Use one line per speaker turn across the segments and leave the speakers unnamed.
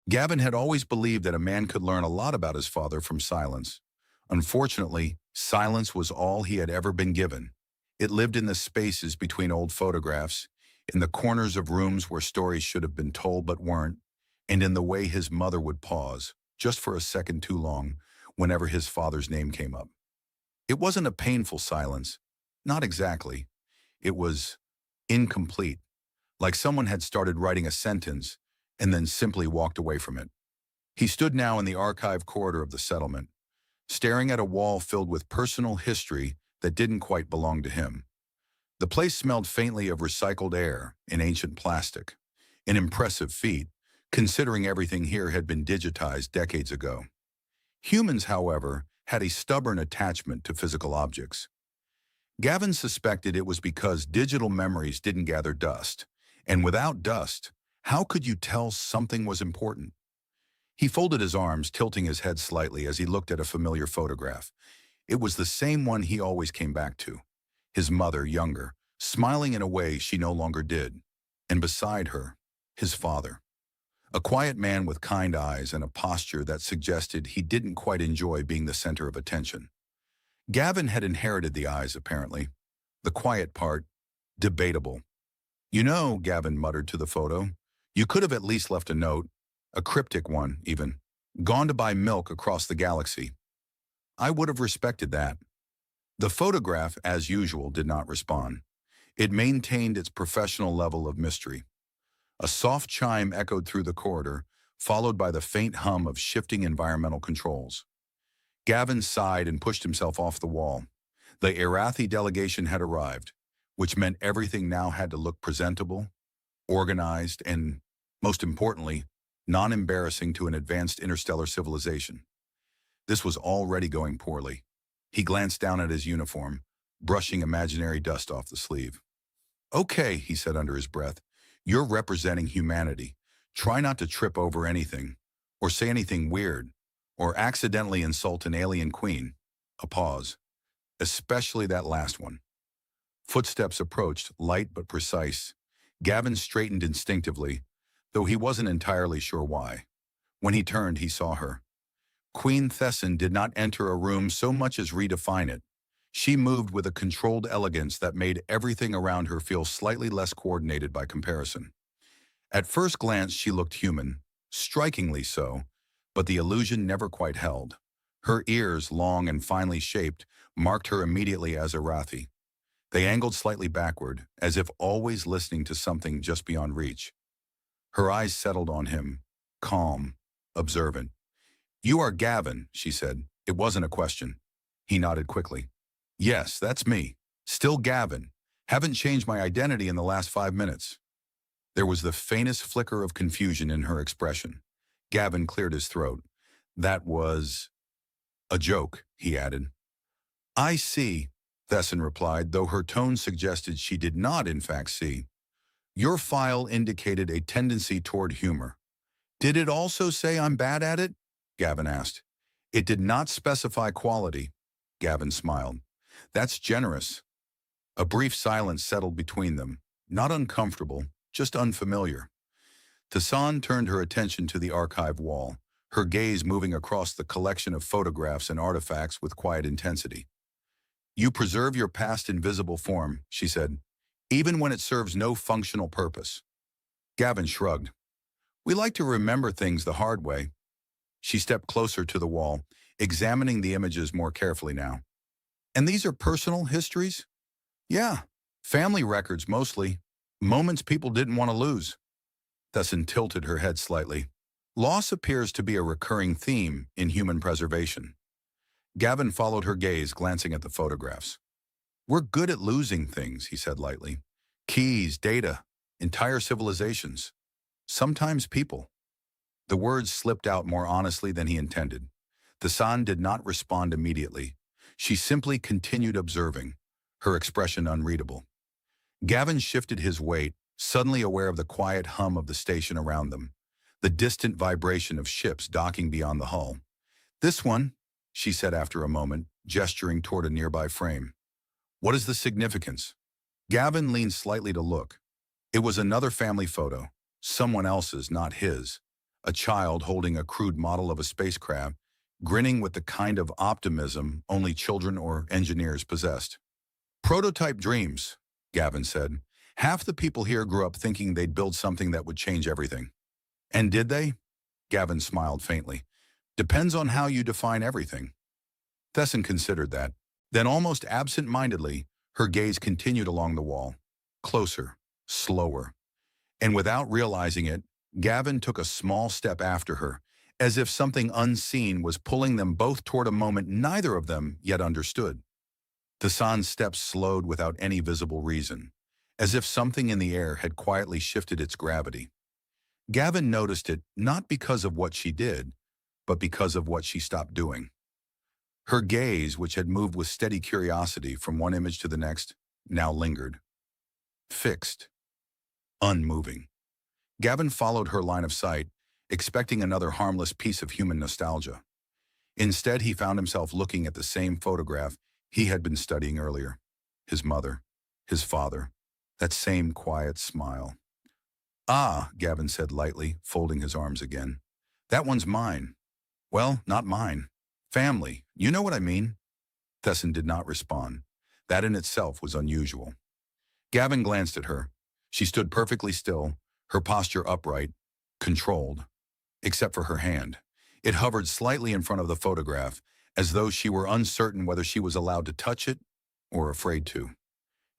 Gavin had always believed that a man could learn a lot about his father from silence. Unfortunately, silence was all he had ever been given. It lived in the spaces between old photographs, in the corners of rooms where stories should have been told but weren't, and in the way his mother would pause, just for a second too long, whenever his father's name came up. It wasn't a painful silence. Not exactly. It was incomplete, like someone had started writing a sentence and then simply walked away from it. He stood now in the archive corridor of the settlement, staring at a wall filled with personal history that didn't quite belong to him. The place smelled faintly of recycled air and ancient plastic, an impressive feat, considering everything here had been digitized decades ago. Humans, however, had a stubborn attachment to physical objects. Gavin suspected it was because digital memories didn't gather dust, and without dust, how could you tell something was important? He folded his arms, tilting his head slightly as he looked at a familiar photograph. It was the same one he always came back to. His mother, younger, smiling in a way she no longer did. And beside her, his father. A quiet man with kind eyes and a posture that suggested he didn't quite enjoy being the center of attention. Gavin had inherited the eyes, apparently. The quiet part, debatable. You know, Gavin muttered to the photo, you could have at least left a note, a cryptic one, even. Gone to buy milk across the galaxy. I would have respected that. The photograph, as usual, did not respond. It maintained its professional level of mystery. A soft chime echoed through the corridor, followed by the faint hum of shifting environmental controls. Gavin sighed and pushed himself off the wall. The Arathi delegation had arrived, which meant everything now had to look presentable, organized, and, most importantly, non-embarrassing to an advanced interstellar civilization. This was already going poorly. He glanced down at his uniform, brushing imaginary dust off the sleeve. Okay, he said under his breath, you're representing humanity. Try not to trip over anything, or say anything weird, or accidentally insult an alien queen. A pause. Especially that last one. Footsteps approached, light but precise. Gavin straightened instinctively, though he wasn't entirely sure why. When he turned, he saw her. Queen Thessan did not enter a room so much as redefine it. She moved with a controlled elegance that made everything around her feel slightly less coordinated by comparison. At first glance, she looked human, strikingly so, but the illusion never quite held. Her ears, long and finely shaped, marked her immediately as Arathi. They angled slightly backward, as if always listening to something just beyond reach. Her eyes settled on him, calm, observant. You are Gavin, she said. It wasn't a question. He nodded quickly. Yes, that's me. Still Gavin. Haven't changed my identity in the last 5 minutes. There was the faintest flicker of confusion in her expression. Gavin cleared his throat. That was a joke, he added. I see, Thessan replied, though her tone suggested she did not in fact see. Your file indicated a tendency toward humor. Did it also say I'm bad at it? Gavin asked. It did not specify quality. Gavin smiled. That's generous. A brief silence settled between them, not uncomfortable, just unfamiliar. Thessan turned her attention to the archive wall, her gaze moving across the collection of photographs and artifacts with quiet intensity. You preserve your past in visible form, she said, even when it serves no functional purpose. Gavin shrugged. We like to remember things the hard way. She stepped closer to the wall, examining the images more carefully now. And these are personal histories? Yeah, family records mostly. Moments people didn't want to lose. Thessan tilted her head slightly. Loss appears to be a recurring theme in human preservation. Gavin followed her gaze, glancing at the photographs. We're good at losing things, he said lightly. Keys, data, entire civilizations. Sometimes people. The words slipped out more honestly than he intended. Thessan did not respond immediately. She simply continued observing, her expression unreadable. Gavin shifted his weight, suddenly aware of the quiet hum of the station around them, the distant vibration of ships docking beyond the hull. This one, she said after a moment, gesturing toward a nearby frame. What is the significance? Gavin leaned slightly to look. It was another family photo, someone else's, not his. a child holding a crude model of a spacecraft, grinning with the kind of optimism only children or engineers possessed. Prototype dreams, Gavyn said. Half the people here grew up thinking they'd build something that would change everything. And did they? Gavyn smiled faintly. Depends on how you define everything. Thessan considered that. Then almost absent-mindedly, her gaze continued along the wall. Closer, slower. And without realizing it, Gavyn took a small step after her, as if something unseen was pulling them both toward a moment neither of them yet understood. Thessan's steps slowed without any visible reason, as if something in the air had quietly shifted its gravity. Gavyn noticed it not because of what she did, but because of what she stopped doing. Her gaze, which had moved with steady curiosity from one image to the next, now lingered. Fixed. Unmoving. Gavyn followed her line of sight, expecting another harmless piece of human nostalgia. Instead, he found himself looking at the same photograph he had been studying earlier. His mother, his father, that same quiet smile. Ah, Gavyn said lightly, folding his arms again. That one's mine. Well, not mine. Family, you know what I mean? Thessan did not respond. That in itself was unusual. Gavyn glanced at her. She stood perfectly still, her posture upright, controlled, except for her hand. It hovered slightly in front of the photograph, as though she were uncertain whether she was allowed to touch it or afraid to.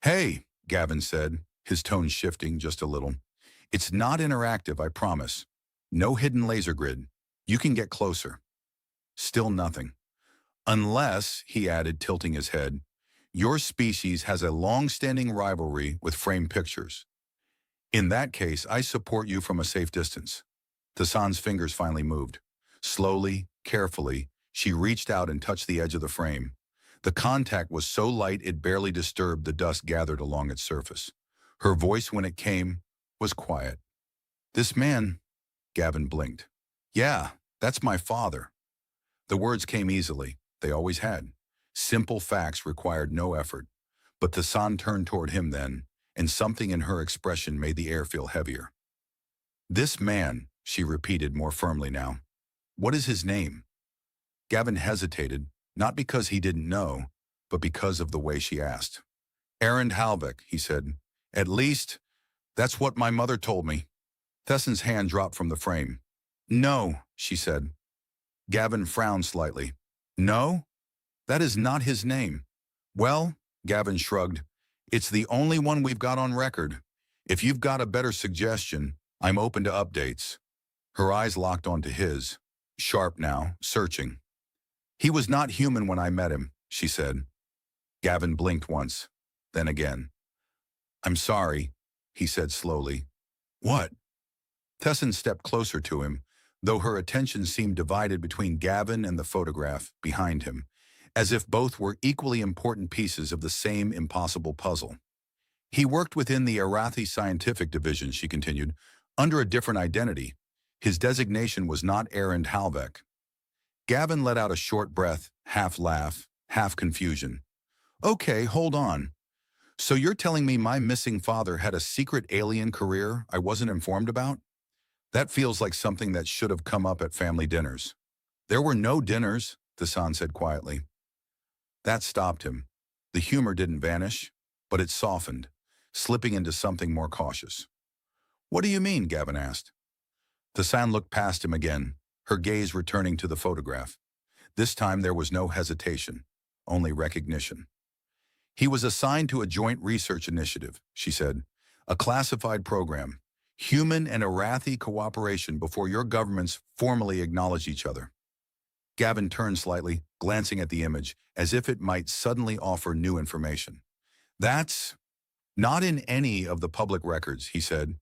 Hey, Gavyn said, his tone shifting just a little. It's not interactive, I promise. No hidden laser grid. You can get closer. Still nothing. Unless, he added, tilting his head, your species has a long-standing rivalry with framed pictures. In that case, I support you from a safe distance. Thessan's fingers finally moved. Slowly, carefully, she reached out and touched the edge of the frame. The contact was so light it barely disturbed the dust gathered along its surface. Her voice, when it came, was quiet. This man, Gavyn blinked. Yeah, that's my father. The words came easily. They always had. Simple facts required no effort. But Thessan turned toward him then, and something in her expression made the air feel heavier. This man, she repeated more firmly now. What is his name? Gavyn hesitated, not because he didn't know, but because of the way she asked. Erend Halvik, he said. At least, that's what my mother told me. Thessan's hand dropped from the frame. No, she said. Gavyn frowned slightly. No? That is not his name. Well, Gavyn shrugged, it's the only one we've got on record. If you've got a better suggestion, I'm open to updates. Her eyes locked onto his, sharp now, searching. He was not human when I met him, she said. Gavyn blinked once, then again. I'm sorry, he said slowly. What? Thessan stepped closer to him, though her attention seemed divided between Gavyn and the photograph behind him, as if both were equally important pieces of the same impossible puzzle. He worked within the Arathi Scientific Division, she continued, under a different identity. His designation was not Erend Halvik. Gavyn let out a short breath, half laugh, half confusion. Okay, hold on. So you're telling me my missing father had a secret alien career I wasn't informed about? That feels like something that should have come up at family dinners. There were no dinners, Thessan said quietly. That stopped him. The humor didn't vanish, but it softened, slipping into something more cautious. What do you mean? Gavyn asked. Thessan looked past him again, her gaze returning to the photograph. This time there was no hesitation, only recognition. He was assigned to a joint research initiative, she said, a classified program, human and Arathi cooperation before your governments formally acknowledge each other. Gavyn turned slightly, glancing at the image, as if it might suddenly offer new information. That's not in any of the public records, he said.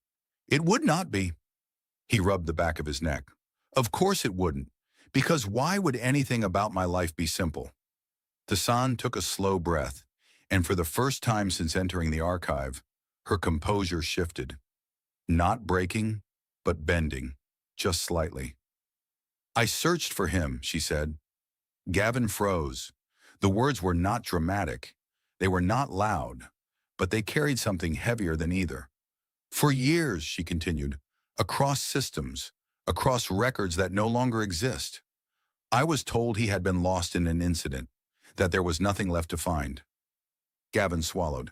It would not be. He rubbed the back of his neck. Of course it wouldn't, because why would anything about my life be simple? Thessan took a slow breath, and for the first time since entering the archive, her composure shifted. Not breaking, but bending, just slightly. I searched for him, she said. Gavyn froze. The words were not dramatic. They were not loud, but they carried something heavier than either. For years, she continued, across systems, across records that no longer exist. I was told he had been lost in an incident, that there was nothing left to find. Gavyn swallowed.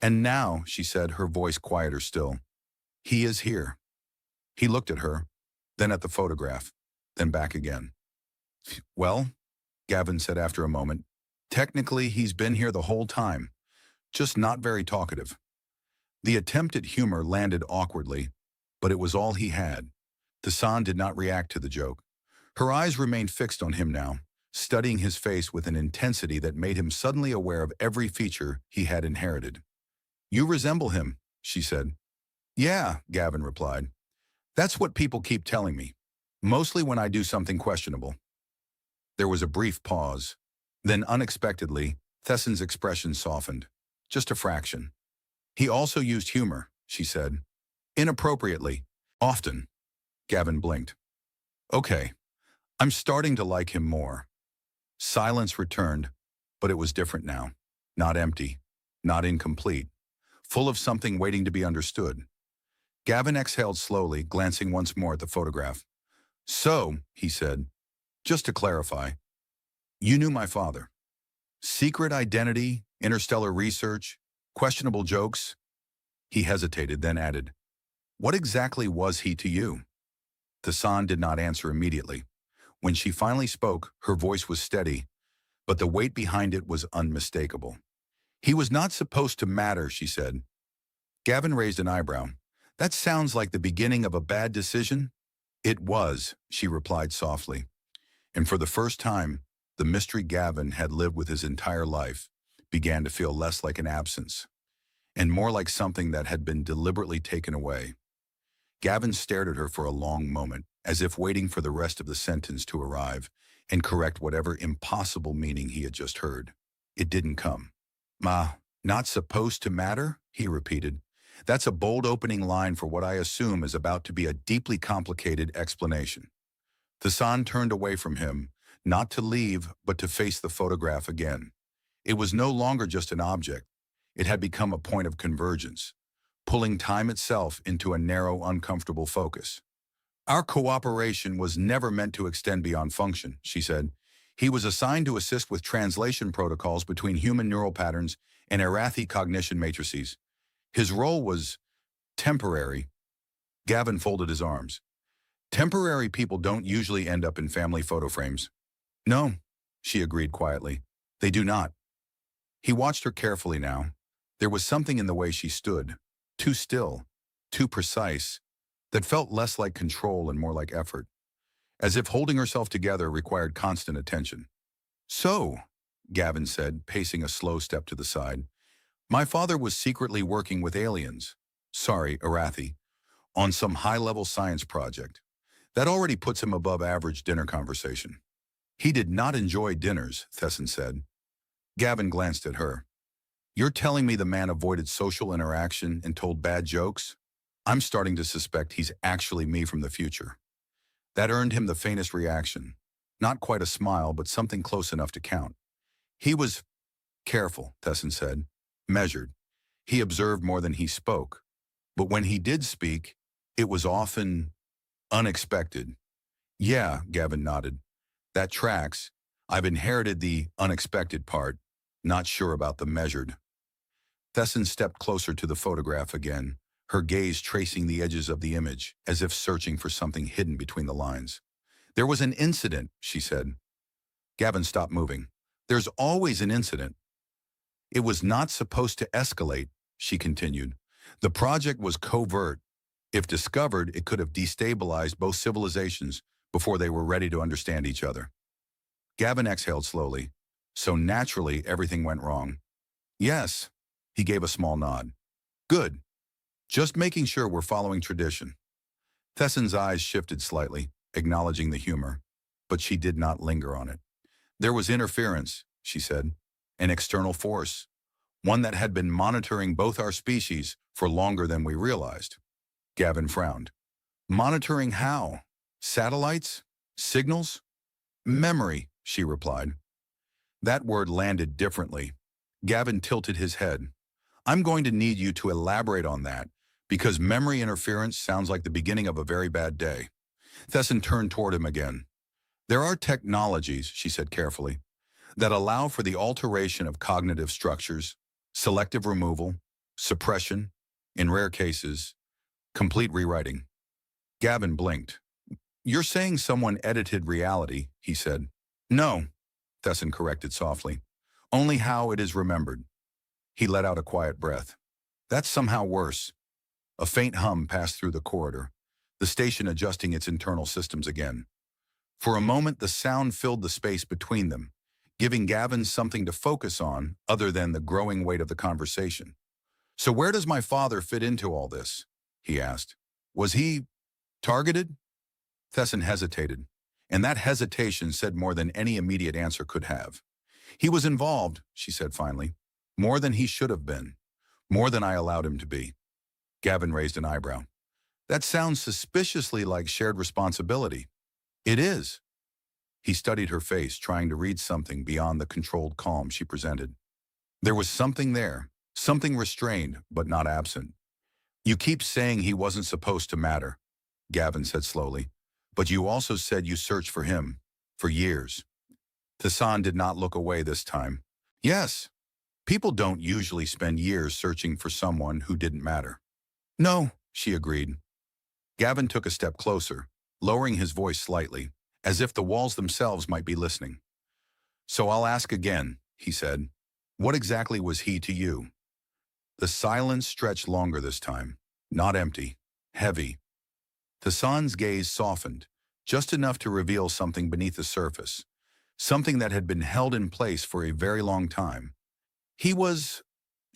And now, she said, her voice quieter still, he is here. He looked at her, then at the photograph, then back again. Well, Gavyn said after a moment, technically he's been here the whole time, just not very talkative. The attempt at humor landed awkwardly, but it was all he had. Thessan did not react to the joke. Her eyes remained fixed on him now, studying his face with an intensity that made him suddenly aware of every feature he had inherited. You resemble him, she said. Yeah, Gavyn replied. That's what people keep telling me, mostly when I do something questionable. There was a brief pause. Then unexpectedly, Thessan's expression softened, just a fraction. He also used humor, she said. Inappropriately. Often. Gavyn blinked. Okay, I'm starting to like him more. Silence returned, but it was different now. Not empty, not incomplete, full of something waiting to be understood. Gavyn exhaled slowly, glancing once more at the photograph. So, he said, just to clarify, you knew my father. Secret identity, interstellar research, questionable jokes. He hesitated, then added, what exactly was he to you? Thessan did not answer immediately. When she finally spoke, her voice was steady, but the weight behind it was unmistakable. He was not supposed to matter, she said. Gavyn raised an eyebrow. That sounds like the beginning of a bad decision. It was, she replied softly. And for the first time, the mystery Gavyn had lived with his entire life began to feel less like an absence, and more like something that had been deliberately taken away. Gavyn stared at her for a long moment, as if waiting for the rest of the sentence to arrive and correct whatever impossible meaning he had just heard. It didn't come. Not supposed to matter? He repeated. That's a bold opening line for what I assume is about to be a deeply complicated explanation. Thessan turned away from him, not to leave, but to face the photograph again. It was no longer just an object. It had become a point of convergence, pulling time itself into a narrow, uncomfortable focus. Our cooperation was never meant to extend beyond function, she said. He was assigned to assist with translation protocols between human neural patterns and Arathi cognition matrices. His role was temporary. Gavyn folded his arms. Temporary people don't usually end up in family photo frames. No, she agreed quietly. They do not. He watched her carefully now. There was something in the way she stood, too still, too precise, that felt less like control and more like effort, as if holding herself together required constant attention. So, Gavyn said, pacing a slow step to the side, my father was secretly working with aliens, Arathi, on some high-level science project. That already puts him above average dinner conversation. He did not enjoy dinners, Thessan said. Gavyn glanced at her. You're telling me the man avoided social interaction and told bad jokes? I'm starting to suspect he's actually me from the future. That earned him the faintest reaction. Not quite a smile, but something close enough to count. He was careful, Thessan said, measured. He observed more than he spoke. But when he did speak, it was often unexpected. Yeah, Gavyn nodded. That tracks. I've inherited the unexpected part, not sure about the measured. Thessan stepped closer to the photograph again, her gaze tracing the edges of the image, as if searching for something hidden between the lines. There was an incident, she said. Gavyn stopped moving. There's always an incident. It was not supposed to escalate, she continued. The project was covert. If discovered, it could have destabilized both civilizations before they were ready to understand each other. Gavyn exhaled slowly. So naturally, everything went wrong. Yes, he gave a small nod. Good. Just making sure we're following tradition. Thessan's eyes shifted slightly, acknowledging the humor, but she did not linger on it. There was interference, she said, an external force, one that had been monitoring both our species for longer than we realized. Gavyn frowned. Monitoring how? Satellites? Signals? Memory, she replied. That word landed differently. Gavyn tilted his head. I'm going to need you to elaborate on that, because memory interference sounds like the beginning of a very bad day. Thessan turned toward him again. There are technologies, she said carefully, that allow for the alteration of cognitive structures, selective removal, suppression, in rare cases, complete rewriting. Gavyn blinked. You're saying someone edited reality, he said. No, Thessan corrected softly. Only how it is remembered. He let out a quiet breath. That's somehow worse. A faint hum passed through the corridor, the station adjusting its internal systems again. For a moment, the sound filled the space between them, giving Gavyn something to focus on other than the growing weight of the conversation. So where does my father fit into all this? He asked. Was he targeted? Thessan hesitated, and that hesitation said more than any immediate answer could have. He was involved, she said finally, more than he should have been, more than I allowed him to be. Gavyn raised an eyebrow. That sounds suspiciously like shared responsibility. It is. He studied her face, trying to read something beyond the controlled calm she presented. There was something there, something restrained but not absent. You keep saying he wasn't supposed to matter, Gavyn said slowly, but you also said you searched for him, for years. Thessan did not look away this time. Yes, people don't usually spend years searching for someone who didn't matter. No, she agreed. Gavyn took a step closer, lowering his voice slightly, as if the walls themselves might be listening. So I'll ask again, he said. What exactly was he to you? The silence stretched longer this time, not empty, heavy. Thessan's gaze softened, just enough to reveal something beneath the surface, something that had been held in place for a very long time. He was,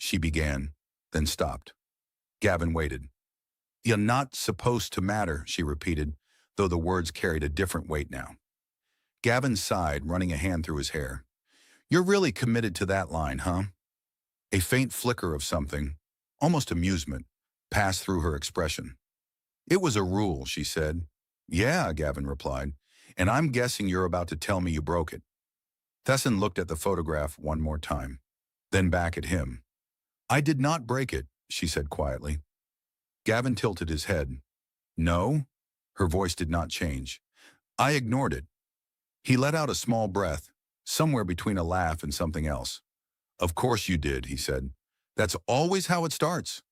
she began, then stopped. Gavyn waited. You're not supposed to matter, she repeated, though the words carried a different weight now. Gavyn sighed, running a hand through his hair. You're really committed to that line, huh? A faint flicker of something, almost amusement, passed through her expression. It was a rule, she said. Yeah, Gavyn replied, and I'm guessing you're about to tell me you broke it. Thessan looked at the photograph one more time, then back at him. I did not break it, she said quietly. Gavyn tilted his head. No? Her voice did not change. I ignored it. He let out a small breath, somewhere between a laugh and something else. Of course you did, he said. That's always how it starts.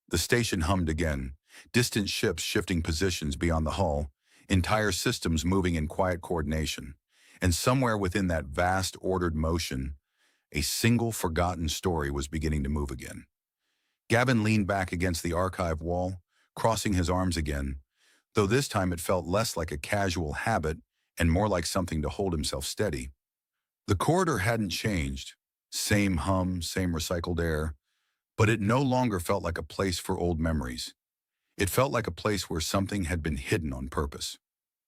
The station hummed again, distant ships shifting positions beyond the hull, entire systems moving in quiet coordination. And somewhere within that vast, ordered motion, a single forgotten story was beginning to move again. Gavyn leaned back against the archive wall, crossing his arms again, though this time it felt less like a casual habit and more like something to hold himself steady. The corridor hadn't changed, same hum, same recycled air, but it no longer felt like a place for old memories. It felt like a place where something had been hidden on purpose.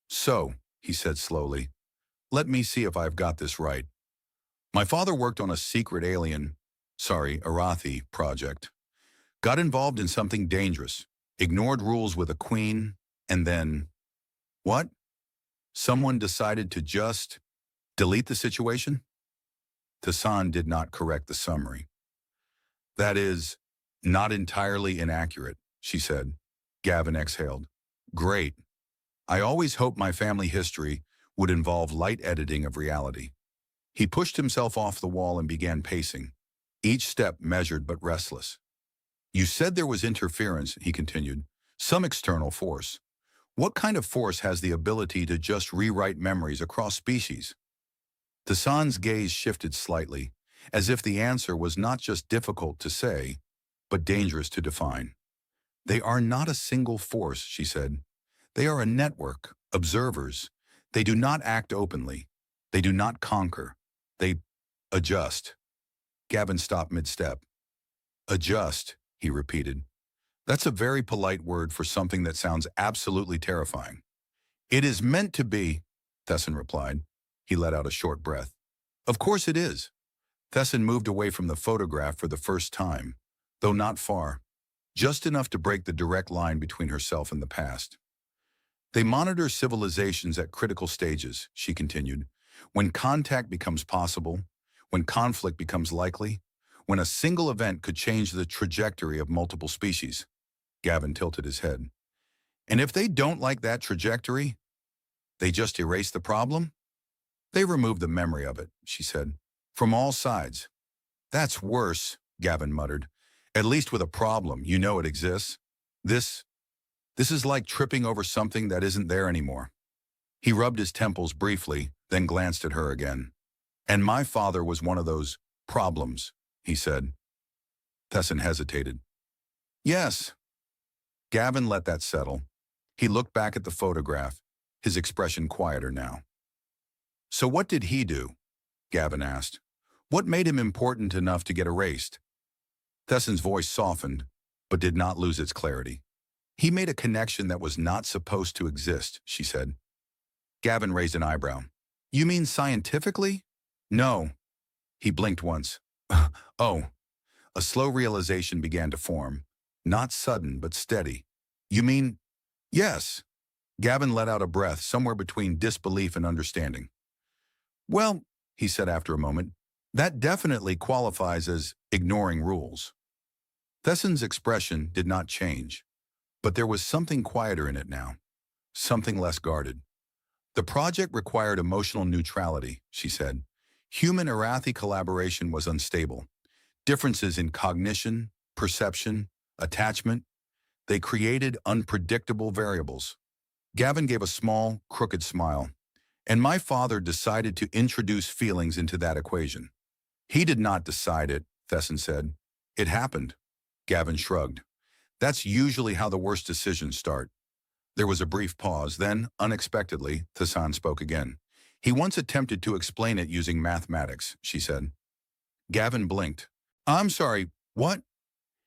So, he said slowly, let me see if I've got this right. My father worked on a secret Arathi project. Got involved in something dangerous, ignored rules with a queen, and then, what? Someone decided to just delete the situation? Thessan did not correct the summary. That is, not entirely inaccurate, she said. Gavyn exhaled. Great. I always hoped my family history would involve light editing of reality. He pushed himself off the wall and began pacing, each step measured but restless. You said there was interference, he continued, some external force. What kind of force has the ability to just rewrite memories across species? Thessan's gaze shifted slightly, as if the answer was not just difficult to say, but dangerous to define. They are not a single force, she said. They are a network, observers. They do not act openly. They do not conquer. They adjust. Gavyn stopped mid-step. Adjust, he repeated. That's a very polite word for something that sounds absolutely terrifying. It is meant to be, Thessan replied. He let out a short breath. Of course it is. Thessan moved away from the photograph for the first time, though not far, just enough to break the direct line between herself and the past. They monitor civilizations at critical stages, she continued, when contact becomes possible, when conflict becomes likely, when a single event could change the trajectory of multiple species. Gavyn tilted his head. And if they don't like that trajectory, They just erased the problem? They removed the memory of it, she said. From all sides. That's worse, Gavyn muttered. At least with a problem, you know it exists. This is like tripping over something that isn't there anymore. He rubbed his temples briefly, then glanced at her again. And my father was one of those problems, he said. Thessan hesitated. Yes. Gavyn let that settle. He looked back at the photograph, his expression quieter now. So what did he do? Gavyn asked. What made him important enough to get erased? Thessan's voice softened, but did not lose its clarity. He made a connection that was not supposed to exist, she said. Gavyn raised an eyebrow. You mean scientifically? No. He blinked once. Oh. A slow realization began to form. Not sudden, but steady. You mean? Yes. Gavyn let out a breath somewhere between disbelief and understanding. Well, he said after a moment, that definitely qualifies as ignoring rules. Thessan's expression did not change, but there was something quieter in it now, something less guarded. The project required emotional neutrality, she said. Human-Arathi collaboration was unstable. Differences in cognition, perception, attachment, they created unpredictable variables. Gavyn gave a small, crooked smile, and my father decided to introduce feelings into that equation. He did not decide it, Thessan said. It happened. Gavyn shrugged. That's usually how the worst decisions start. There was a brief pause, then, unexpectedly, Thessan spoke again. He once attempted to explain it using mathematics, she said. Gavyn blinked. I'm sorry, what?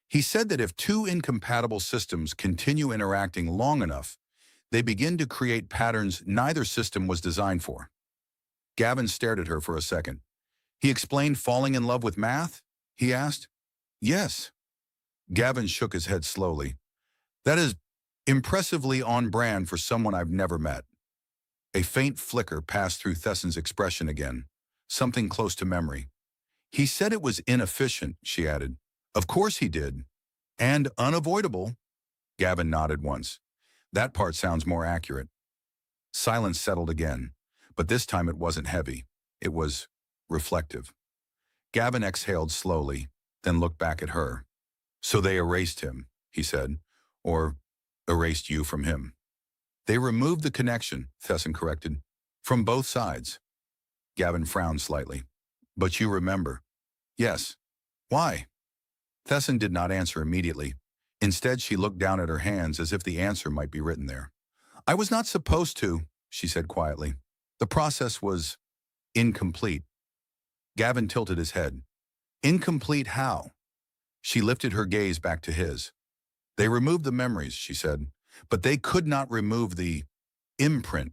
He said that if two incompatible systems continue interacting long enough, they begin to create patterns neither system was designed for. Gavyn stared at her for a second. He explained falling in love with math? He asked. Yes. Gavyn shook his head slowly. That is impressively on brand for someone I've never met. A faint flicker passed through Thessan's expression again, something close to memory. He said it was inefficient, she added. Of course he did. And unavoidable. Gavyn nodded once. That part sounds more accurate. Silence settled again, but this time it wasn't heavy. It was reflective. Gavyn exhaled slowly, then looked back at her. So they erased him, he said, or erased you from him. They removed the connection, Thessan corrected, from both sides. Gavyn frowned slightly. But you remember. Yes. Why? Thessan did not answer immediately. Instead, she looked down at her hands as if the answer might be written there. I was not supposed to, she said quietly. The process was incomplete. Gavyn tilted his head. Incomplete how? She lifted her gaze back to his. They removed the memories, she said, but they could not remove the imprint.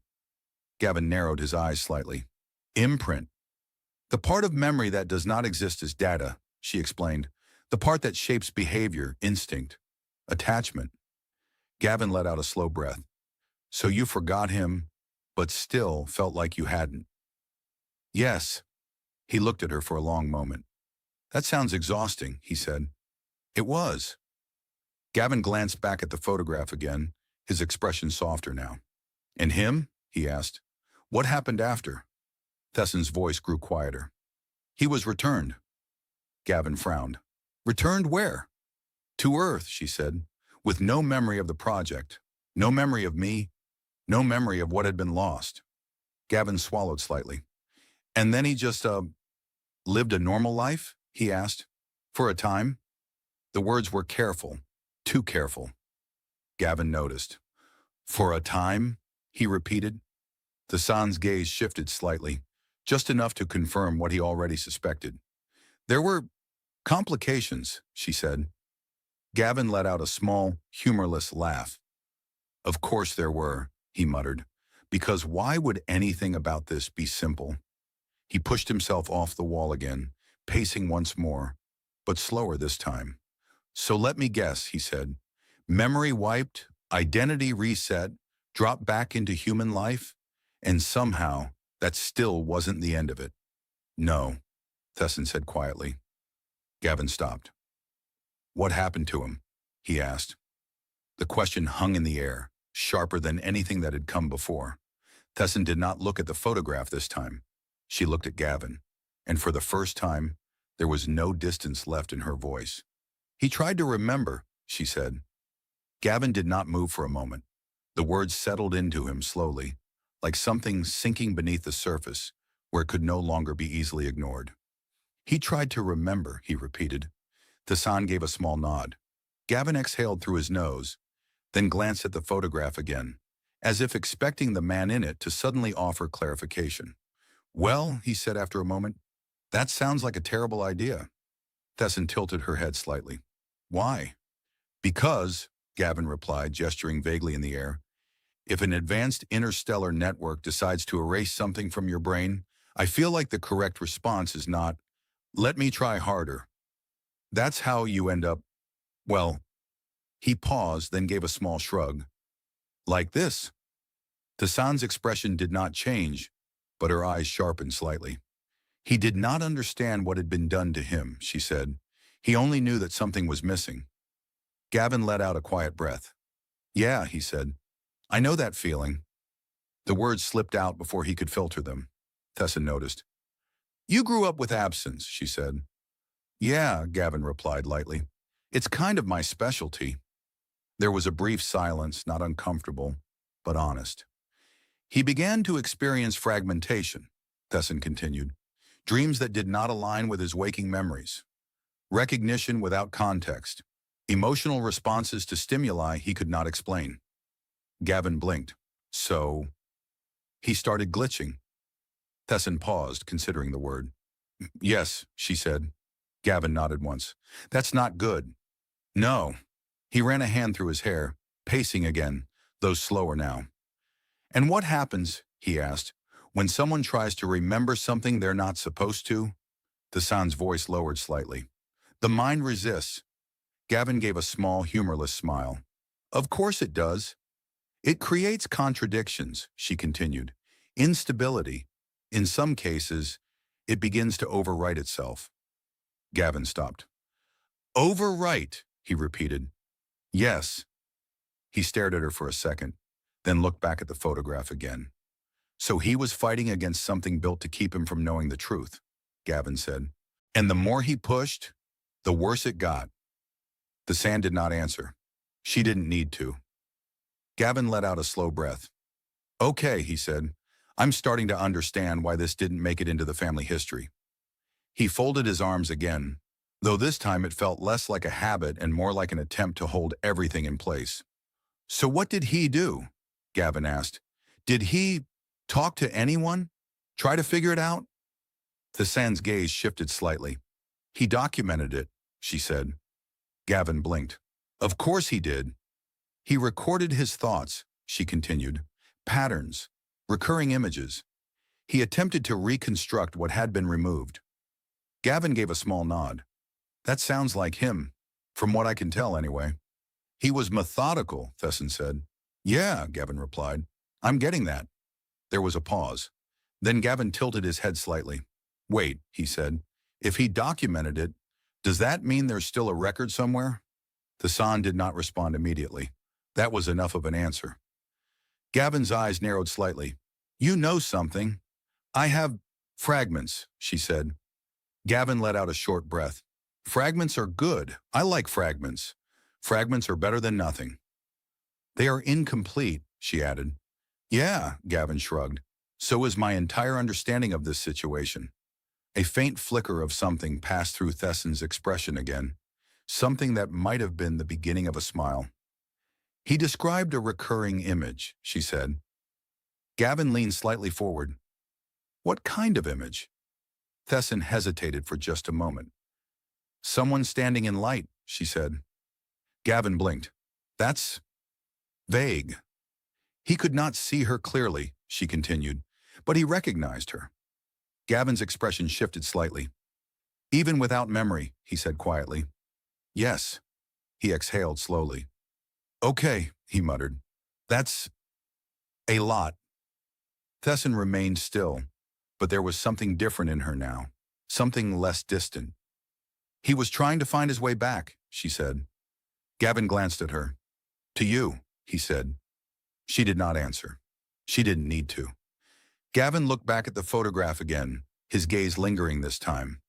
Gavyn narrowed his eyes slightly. Imprint. The part of memory that does not exist as data, she explained. The part that shapes behavior, instinct, attachment. Gavyn let out a slow breath. So you forgot him, but still felt like you hadn't. Yes. He looked at her for a long moment. That sounds exhausting, he said. It was. Gavyn glanced back at the photograph again, his expression softer now. And him? He asked. What happened after? Thessan's voice grew quieter. He was returned. Gavyn frowned. Returned where? To Earth, she said, with no memory of the project, no memory of me, no memory of what had been lost. Gavyn swallowed slightly. And then he just, lived a normal life? He asked. For a time? The words were careful, too careful. Gavyn noticed. For a time? He repeated. Thessan's gaze shifted slightly, just enough to confirm what he already suspected. There were complications, she said. Gavyn let out a small, humorless laugh. Of course there were, he muttered, because why would anything about this be simple? He pushed himself off the wall again, pacing once more, but slower this time. So let me guess, he said. Memory wiped, identity reset, dropped back into human life, and somehow that still wasn't the end of it. No, Thessan said quietly. Gavyn stopped. What happened to him? He asked. The question hung in the air, sharper than anything that had come before. Thessan did not look at the photograph this time. She looked at Gavyn, and for the first time, there was no distance left in her voice. He tried to remember, she said. Gavyn did not move for a moment. The words settled into him slowly, like something sinking beneath the surface, where it could no longer be easily ignored. He tried to remember, he repeated. Thessan gave a small nod. Gavyn exhaled through his nose, then glanced at the photograph again, as if expecting the man in it to suddenly offer clarification. Well, he said after a moment, that sounds like a terrible idea. Thessan tilted her head slightly. Why? Because, Gavyn replied, gesturing vaguely in the air, if an advanced interstellar network decides to erase something from your brain, I feel like the correct response is not, let me try harder. That's how you end up, well, he paused, then gave a small shrug. Like this. Thessan's expression did not change, but her eyes sharpened slightly. He did not understand what had been done to him, she said. He only knew that something was missing. Gavyn let out a quiet breath. Yeah, he said. I know that feeling. The words slipped out before he could filter them. Thessan noticed. You grew up with absence, she said. Yeah, Gavyn replied lightly. It's kind of my specialty. There was a brief silence, not uncomfortable, but honest. He began to experience fragmentation, Thessan continued. Dreams that did not align with his waking memories. Recognition without context. Emotional responses to stimuli he could not explain. Gavyn blinked. So? He started glitching. Thessan paused, considering the word. Yes, she said. Gavyn nodded once. That's not good. No. He ran a hand through his hair, pacing again, though slower now. And what happens, he asked, when someone tries to remember something they're not supposed to? Thessan's voice lowered slightly. The mind resists. Gavyn gave a small, humorless smile. Of course it does. It creates contradictions, she continued. Instability. In some cases, it begins to overwrite itself. Gavyn stopped. Overwrite, he repeated. Yes. He stared at her for a second, then looked back at the photograph again. So he was fighting against something built to keep him from knowing the truth, Gavyn said. And the more he pushed, the worse it got. Thessan did not answer. She didn't need to. Gavyn let out a slow breath. Okay, he said. I'm starting to understand why this didn't make it into the family history. He folded his arms again, though this time it felt less like a habit and more like an attempt to hold everything in place. So what did he do? Gavyn asked. Did he talk to anyone? Try to figure it out? Thessan's gaze shifted slightly. He documented it, she said. Gavyn blinked. Of course he did. He recorded his thoughts, she continued. Patterns, recurring images. He attempted to reconstruct what had been removed. Gavyn gave a small nod. That sounds like him, from what I can tell anyway. He was methodical, Thessan said. Yeah, Gavyn replied. I'm getting that. There was a pause. Then Gavyn tilted his head slightly. Wait, he said. If he documented it, does that mean there's still a record somewhere? Thessan did not respond immediately. That was enough of an answer. Gavyn's eyes narrowed slightly. You know something. I have fragments, she said. Gavyn let out a short breath. Fragments are good. I like fragments. Fragments are better than nothing. They are incomplete, she added. Yeah, Gavyn shrugged. So is my entire understanding of this situation. A faint flicker of something passed through Thessan's expression again, something that might have been the beginning of a smile. He described a recurring image, she said. Gavyn leaned slightly forward. What kind of image? Thessan hesitated for just a moment. Someone standing in light, she said. Gavyn blinked. That's vague. He could not see her clearly, she continued, but he recognized her. Gavyn's expression shifted slightly. Even without memory, he said quietly. Yes. He exhaled slowly. Okay, he muttered. That's a lot. Thessan remained still, but there was something different in her now, something less distant. He was trying to find his way back, she said. Gavyn glanced at her. To you, he said. She did not answer. She didn't need to. Gavyn looked back at the photograph again, his gaze lingering this time.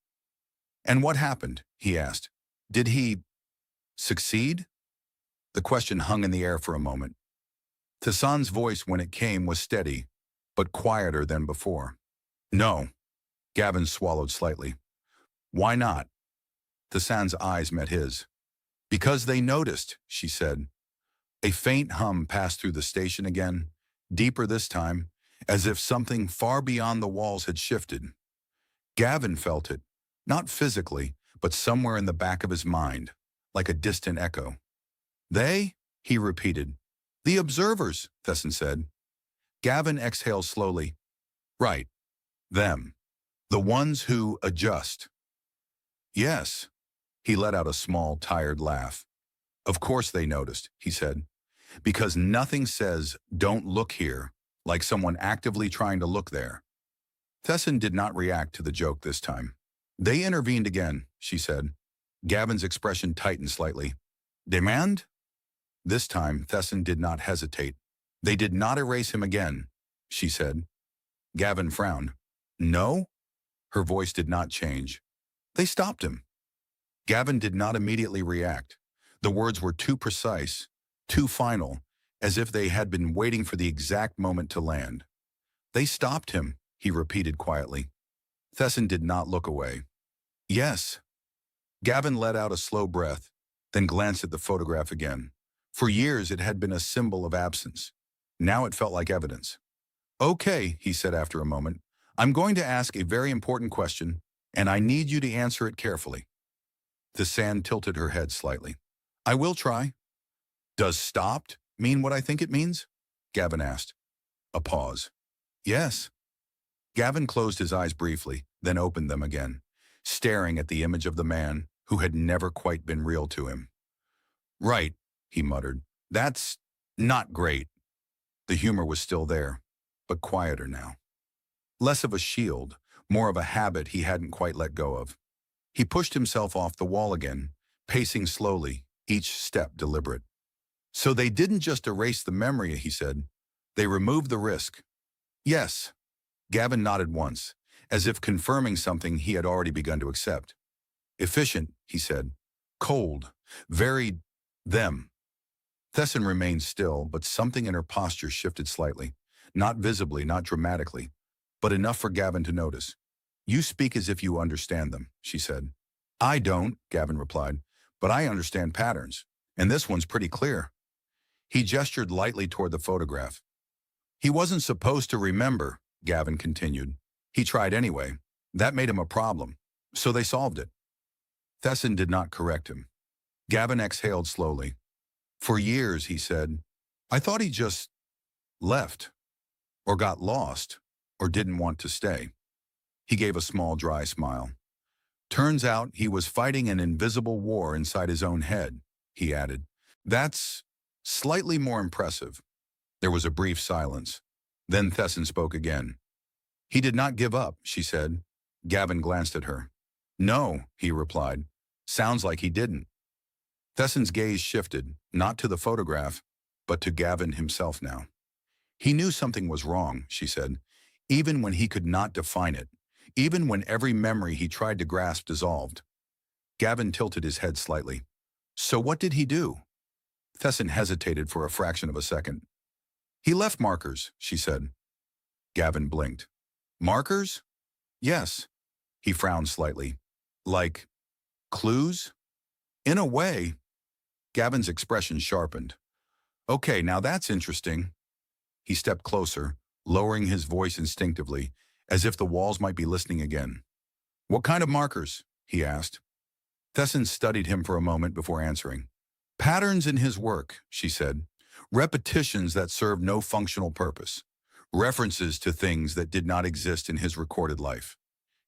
"And what happened?" he asked. "Did he succeed?" The question hung in the air for a moment. Thessan's voice when it came was steady, but quieter than before. "No." Gavyn swallowed slightly. "Why not?" Thessan's eyes met his. "Because they noticed," she said. A faint hum passed through the station again, deeper this time, as if something far beyond the walls had shifted. Gavyn felt it, not physically, but somewhere in the back of his mind, like a distant echo. "They?" he repeated. "The observers," Thessan said. Gavyn exhaled slowly. "Right. Them. The ones who adjust." "Yes." He let out a small, tired laugh. "Of course they noticed," he said. "Because nothing says, 'Don't look here,' like someone actively trying to look there." Thessan did not react to the joke this time. "They intervened again," she said. Gavyn's expression tightened slightly. "Demand?" This time, Thessan did not hesitate. "They did not erase him again," she said. Gavyn frowned. "No?" Her voice did not change. "They stopped him." Gavyn did not immediately react. The words were too precise, too final, as if they had been waiting for the exact moment to land. "They stopped him," he repeated quietly. Thessan did not look away. "Yes." Gavyn let out a slow breath, then glanced at the photograph again. For years it had been a symbol of absence. Now it felt like evidence. "Okay," he said after a moment. "I'm going to ask a very important question, and I need you to answer it carefully." Thessan tilted her head slightly. "I will try." "Does stopped mean what I think it means?" Gavyn asked. A pause. "Yes." Gavyn closed his eyes briefly, then opened them again, staring at the image of the man who had never quite been real to him. "Right," he muttered. "That's not great." The humor was still there, but quieter now. Less of a shield, more of a habit he hadn't quite let go of. He pushed himself off the wall again, pacing slowly, each step deliberate. "So they didn't just erase the memory," he said. "They removed the risk." "Yes." Gavyn nodded once, as if confirming something he had already begun to accept. "Efficient," he said. "Cold. Very them." Thessan remained still, but something in her posture shifted slightly. Not visibly, not dramatically, but enough for Gavyn to notice. "You speak as if you understand them," she said. "I don't," Gavyn replied, "but I understand patterns, and this one's pretty clear." He gestured lightly toward the photograph. "He wasn't supposed to remember," Gavyn continued. "He tried anyway. That made him a problem, so they solved it." Thessan did not correct him. Gavyn exhaled slowly. "For years," he said, "I thought he just left, or got lost, or didn't want to stay." He gave a small, dry smile. "Turns out he was fighting an invisible war inside his own head," he added. "That's slightly more impressive." There was a brief silence. Then Thessan spoke again. "He did not give up," she said. Gavyn glanced at her. "No," he replied. "Sounds like he didn't." Thessan's gaze shifted, not to the photograph, but to Gavyn himself now. "He knew something was wrong," she said, "even when he could not define it, even when every memory he tried to grasp dissolved." Gavyn tilted his head slightly. "So what did he do?" Thessan hesitated for a fraction of a second. "He left markers," she said. Gavyn blinked. "Markers?" "Yes." He frowned slightly. "Like clues?" "In a way." Gavyn's expression sharpened. "Okay, now that's interesting." He stepped closer, lowering his voice instinctively, as if the walls might be listening again. "What kind of markers?" he asked. Thessan studied him for a moment before answering. "Patterns in his work," she said. "Repetitions that serve no functional purpose. References to things that did not exist in his recorded life."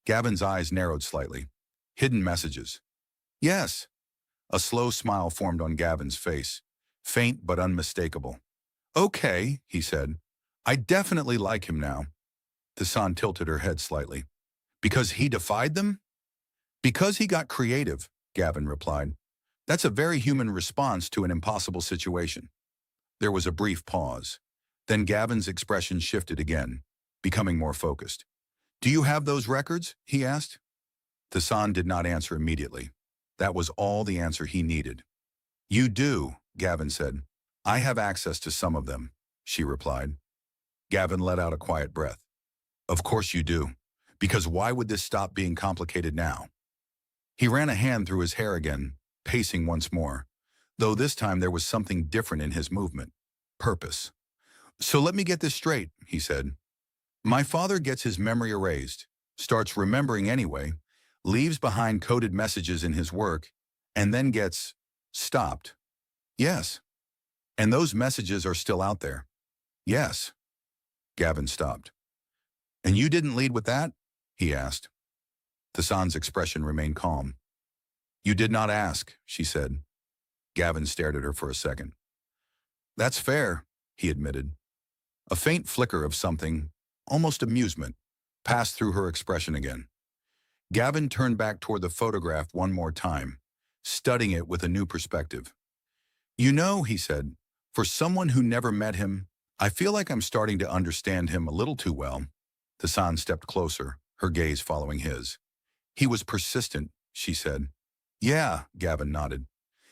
Gavyn's eyes narrowed slightly. "Hidden messages." "Yes." A slow smile formed on Gavyn's face, faint but unmistakable. "Okay," he said. "I definitely like him now." Thessan tilted her head slightly. "Because he defied them?" "Because he got creative," Gavyn replied. "That's a very human response to an impossible situation." There was a brief pause. Then Gavyn's expression shifted again. becoming more focused. "Do you have those records?" he asked. Thessan did not answer immediately. That was all the answer he needed. "You do," Gavyn said. "I have access to some of them," she replied. Gavyn let out a quiet breath. "Of course you do, because why would this stop being complicated now?" He ran a hand through his hair again, pacing once more, though this time there was something different in his movement. Purpose. "So let me get this straight," he said. "My father gets his memory erased, starts remembering anyway, leaves behind coded messages in his work, and then gets stopped." "Yes." "And those messages are still out there?" "Yes." Gavyn stopped. "And you didn't lead with that?" he asked. Thessan's expression remained calm. "You did not ask," she said. Gavyn stared at her for a second. "That's fair," he admitted. A faint flicker of something, almost amusement, passed through her expression again. Gavyn turned back toward the photograph one more time, studying it with a new perspective. "You know," he said, "for someone who never met him, I feel like I'm starting to understand him a little too well." Thessan stepped closer, her gaze following his. "He was persistent," she said. "Yeah," Gavyn nodded.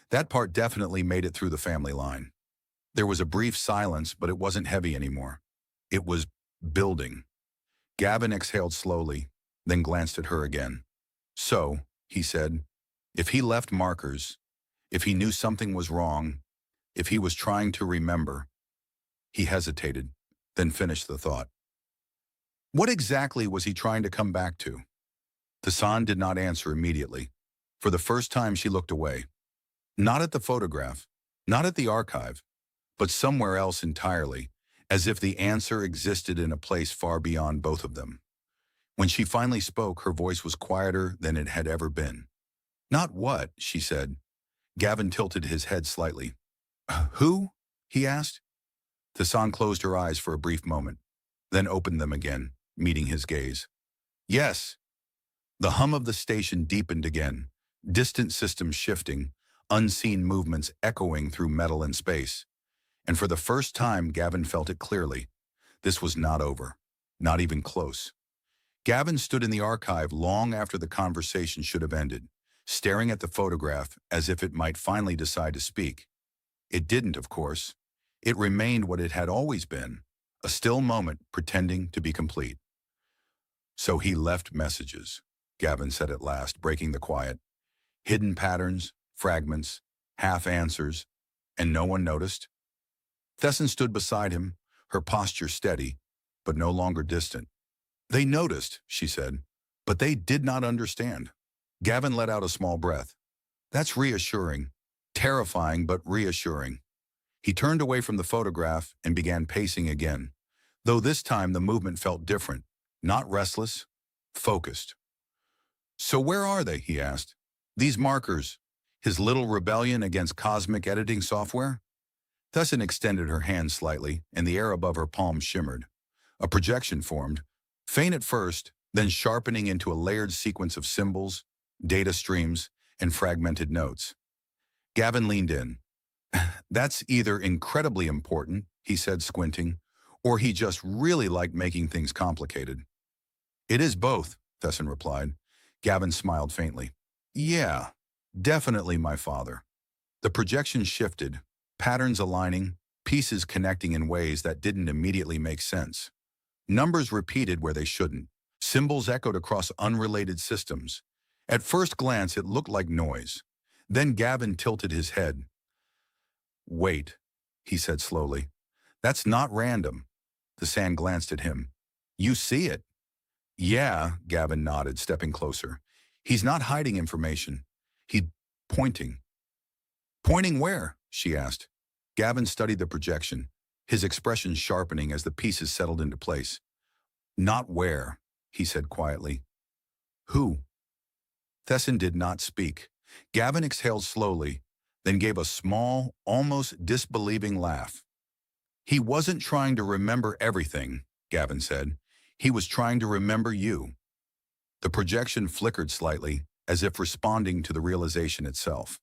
"That part definitely made it through the family line." There was a brief silence, but it wasn't heavy anymore. It was building. Gavyn exhaled slowly, then glanced at her again. "So," he said, "if he left markers, if he knew something was wrong, if he was trying to remember." He hesitated, then finished the thought. "What exactly was he trying to come back to?" Thessan did not answer immediately. For the first time she looked away. Not at the photograph, not at the archive, but somewhere else entirely, as if the answer existed in a place far beyond both of them. When she finally spoke, her voice was quieter than it had ever been. "Not what?" she said. Gavyn tilted his head slightly. "Who?" he asked. Thessan closed her eyes for a brief moment, then opened them again, meeting his gaze. "Yes." The hum of the station deepened again, distant systems shifting, unseen movements echoing through metal and space. And for the first time, Gavyn felt it clearly. This was not over, not even close. Gavyn stood in the archive long after the conversation should have ended, staring at the photograph as if it might finally decide to speak. It didn't, of course. It remained what it had always been, a still moment pretending to be complete. "So he left messages," Gavyn said at last, breaking the quiet. "Hidden patterns, fragments, half-answers, and no one noticed?" Thessan stood beside him, her posture steady, but no longer distant. "They noticed," she said, "but they did not understand." Gavyn let out a small breath. "That's reassuring. Terrifying, but reassuring." He turned away from the photograph and began pacing again, though this time the movement felt different, not restless, focused. "So where are they?" he asked. "These markers, his little rebellion against cosmic editing software?" Thessan extended her hand slightly, and the air above her palm shimmered. A projection formed, faint at first, then sharpening into a layered sequence of symbols, data streams, and fragmented notes. Gavyn leaned in. "That's either incredibly important," he said, squinting, "or he just really liked making things complicated." "It is both," Thessan replied. Gavyn smiled faintly. "Yeah, definitely my father." The projection shifted, patterns aligning, pieces connecting in ways that didn't immediately make sense. Numbers repeated where they shouldn't. Symbols echoed across unrelated systems. At first glance, it looked like noise. Then Gavyn tilted his head. "Wait," he said slowly. "That's not random." Thessan glanced at him. "You see it?" "Yeah," Gavyn nodded, stepping closer. "He's not hiding information. He's pointing." "Pointing where?" she asked. Gavyn studied the projection, his expression sharpening as the pieces settled into place. "Not where," he said quietly. "Who?" Thessan did not speak. Gavyn exhaled slowly, then gave a small, almost disbelieving laugh. "He wasn't trying to remember everything," Gavyn said. "He was trying to remember you." The projection flickered slightly, as if responding to the realization itself.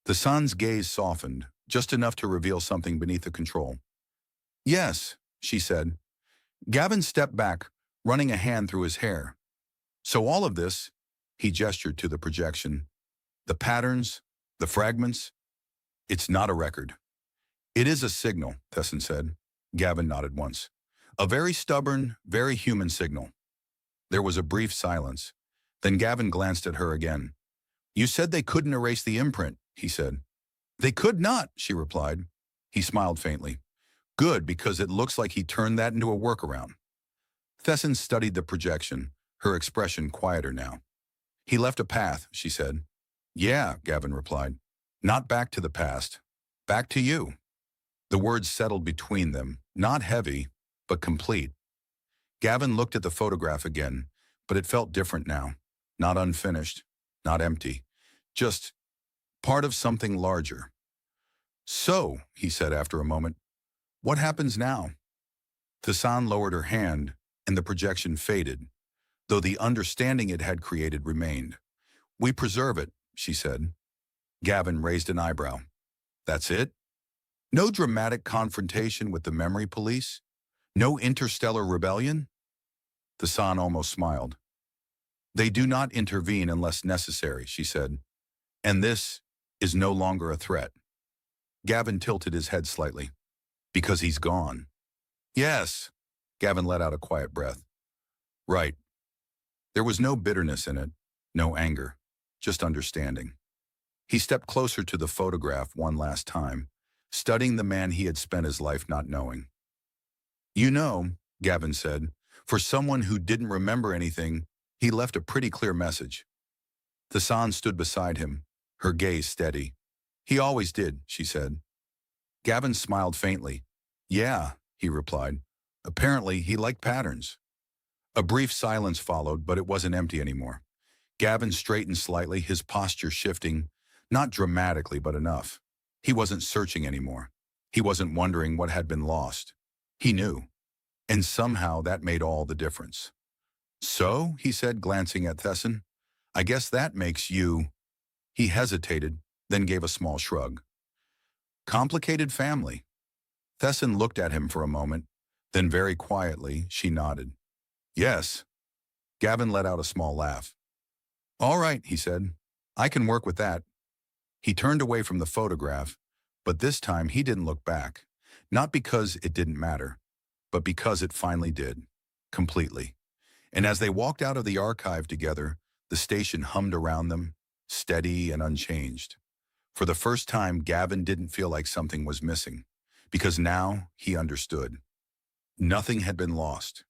The sun's gaze softened, just enough to reveal something beneath the control. "Yes," she said. Gavin stepped back, running a hand through his hair. So all of this, he gestured to the projection, the patterns, the fragments, it's not a record. It is a signal, Thessan said. Gavin nodded once. A very stubborn, very human signal. There was a brief silence. Then Gavin glanced at her again. You said they couldn't erase the imprint, he said. They could not, she replied. He smiled faintly. Good, because it looks like he turned that into a workaround. Thessan studied the projection, her expression quieter now. He left a path, she said. Yeah, Gavin replied. Not back to the past. Back to you. The words settled between them, not heavy, but complete. Gavin looked at the photograph again, but it felt different now. Not unfinished, not empty. Just part of something larger. So, he said after a moment, what happens now? Thessan lowered her hand, and the projection faded, though the understanding it had created remained. We preserve it, she said. Gavin raised an eyebrow. That's it? No dramatic confrontation with the memory police? No interstellar rebellion? Thessan almost smiled. They do not intervene unless necessary, she said. And this is no longer a threat. Gavin tilted his head slightly. Because he's gone. Yes. Gavin let out a quiet breath. Right. There was no bitterness in it, no anger, just understanding. He stepped closer to the photograph one last time, studying the man he had spent his life not knowing. You know, Gavin said, for someone who didn't remember anything, he left a pretty clear message. Thessan stood beside him, her gaze steady. He always did, she said. Gavin smiled faintly. Yeah, he replied. Apparently, he liked patterns. A brief silence followed, but it wasn't empty anymore. Gavin straightened slightly, his posture shifting, not dramatically, but enough. He wasn't searching anymore. He wasn't wondering what had been lost. He knew. And somehow that made all the difference. So, he said, glancing at Thessan, I guess that makes you... He hesitated, then gave a small shrug. Complicated family. Thessan looked at him for a moment, then very quietly, she nodded. Yes. Gavin let out a small laugh. All right, he said. I can work with that. He turned away from the photograph, but this time he didn't look back. Not because it didn't matter, but because it finally did. Completely. And as they walked out of the archive together, the station hummed around them, steady and unchanged. For the first time, Gavin didn't feel like something was missing, because now he understood. Nothing had been lost.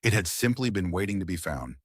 It had simply been waiting to be found.